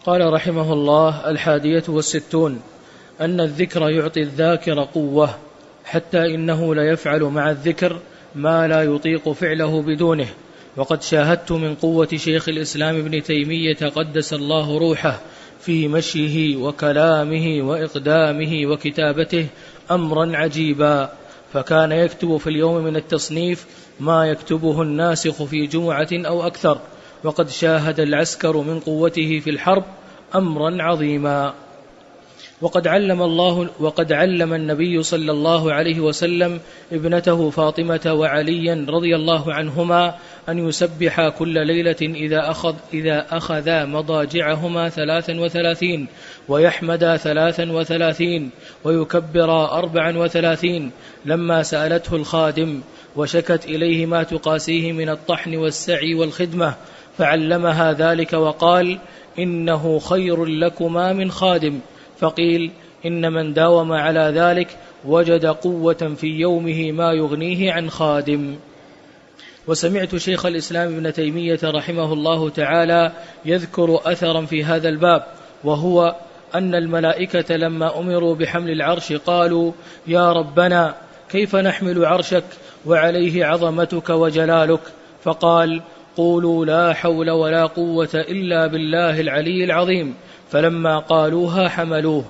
قال رحمه الله: 61. أن الذكر يعطي الذاكر قوة، حتى إنه ليفعل مع الذكر ما لا يطيق فعله بدونه. وقد شاهدت من قوة شيخ الإسلام ابن تيمية قدس الله روحه في مشيه وكلامه وإقدامه وكتابته أمرا عجيبا، فكان يكتب في اليوم من التصنيف ما يكتبه الناسخ في جمعة أو أكثر. وقد شاهد العسكر من قوته في الحرب أمرا عظيما. وقد علم النبي صلى الله عليه وسلم ابنته فاطمة وعليا رضي الله عنهما أن يسبحا كل ليلة إذا أخذا مضاجعهما 33، ويحمدا 33، ويكبرا 34، لما سألته الخادم وشكت إليه ما تقاسيه من الطحن والسعي والخدمة، فعلمها ذلك وقال: إنه خير لكما من خادم. فقيل: إن من داوم على ذلك وجد قوة في يومه ما يغنيه عن خادم. وسمعت شيخ الإسلام ابن تيمية رحمه الله تعالى يذكر أثرا في هذا الباب، وهو أن الملائكة لما أمروا بحمل العرش قالوا: يا ربنا كيف نحمل عرشك وعليه عظمتك وجلالك؟ فقال: قولوا لا حول ولا قوة إلا بالله العلي العظيم. فلما قالوها حملوه،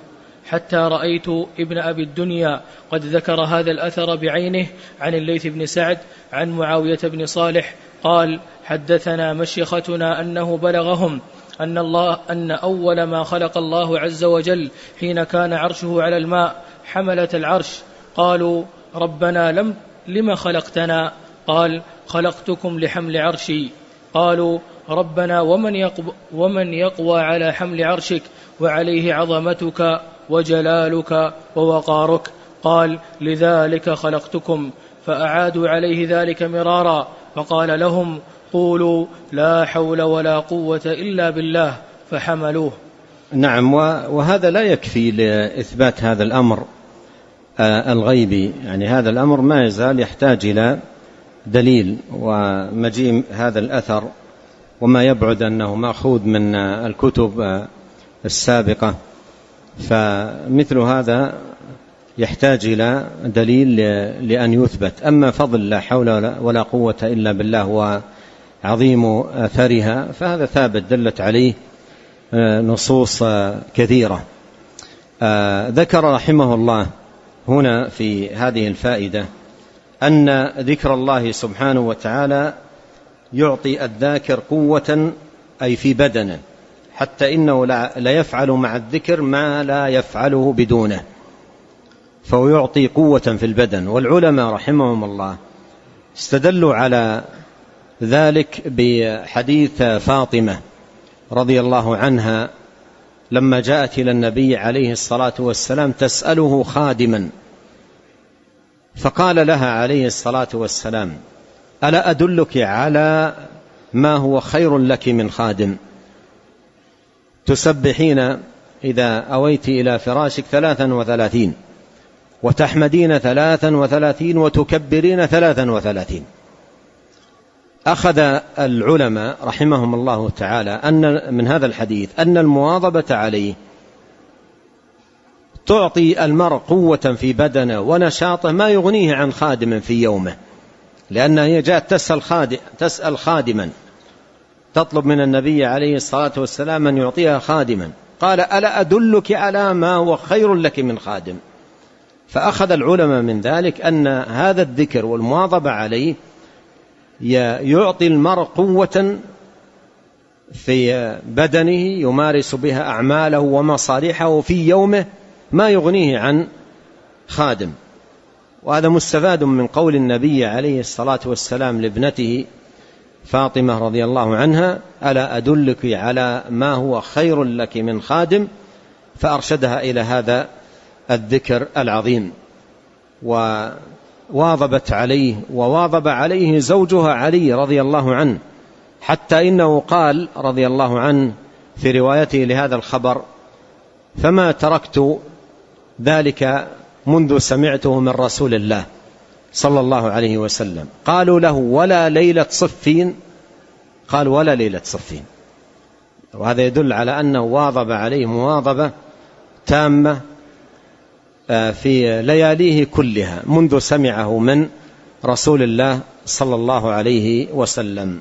حتى رأيت ابن أبي الدنيا قد ذكر هذا الأثر بعينه عن الليث بن سعد عن معاوية بن صالح قال: حدثنا مشيختنا أنه بلغهم أن أول ما خلق الله عز وجل حين كان عرشه على الماء حملة العرش. قالوا: ربنا لم خلقتنا؟ قال: خلقتكم لحمل عرشي. قالوا: ربنا ومن يقوى على حمل عرشك وعليه عظمتك وجلالك ووقارك؟ قال: لذلك خلقتكم. فأعادوا عليه ذلك مرارا، فقال لهم: قولوا لا حول ولا قوة إلا بالله، فحملوه. نعم. وهذا لا يكفي لإثبات هذا الأمر الغيبي، يعني هذا الأمر ما يزال يحتاج إلى دليل ومجيء هذا الأثر، وما يبعد أنه مأخوذ من الكتب السابقة، فمثل هذا يحتاج إلى دليل لأن يثبت. أما فضل لا حول ولا قوة إلا بالله وعظيم أثرها فهذا ثابت دلت عليه نصوص كثيرة. ذكر رحمه الله هنا في هذه الفائدة أن ذكر الله سبحانه وتعالى يعطي الذاكر قوة، أي في بدنه، حتى إنه لا يفعل مع الذكر ما لا يفعله بدونه، فهو يعطي قوة في البدن. والعلماء رحمهم الله استدلوا على ذلك بحديث فاطمة رضي الله عنها لما جاءت إلى النبي عليه الصلاة والسلام تسأله خادما، فقال لها عليه الصلاة والسلام: ألا أدلك على ما هو خير لك من خادم؟ تسبحين إذا أويت إلى فراشك 33، وتحمدين 33، وتكبرين 33. أخذ العلماء رحمهم الله تعالى أن من هذا الحديث أن المواظبة عليه تعطي المرء قوة في بدنه ونشاطه ما يغنيه عن خادم في يومه، لأنها هي جاءت تسأل خادما، تطلب من النبي عليه الصلاة والسلام أن يعطيها خادما. قال: ألا أدلك على ما هو خير لك من خادم؟ فأخذ العلماء من ذلك أن هذا الذكر والمواظبة عليه يعطي المرء قوة في بدنه يمارس بها أعماله ومصالحه في يومه ما يغنيه عن خادم. وهذا مستفاد من قول النبي عليه الصلاة والسلام لابنته فاطمة رضي الله عنها: ألا أدلك على ما هو خير لك من خادم؟ فأرشدها إلى هذا الذكر العظيم، وواظبت عليه وواظب عليه زوجها علي رضي الله عنه، حتى إنه قال رضي الله عنه في روايته لهذا الخبر: فما تركت ذلك منذ سمعته من رسول الله صلى الله عليه وسلم. قالوا له: ولا ليلة صفين؟ قال: ولا ليلة صفين. وهذا يدل على أنه واظب عليه مواظبة تامة في لياليه كلها منذ سمعه من رسول الله صلى الله عليه وسلم.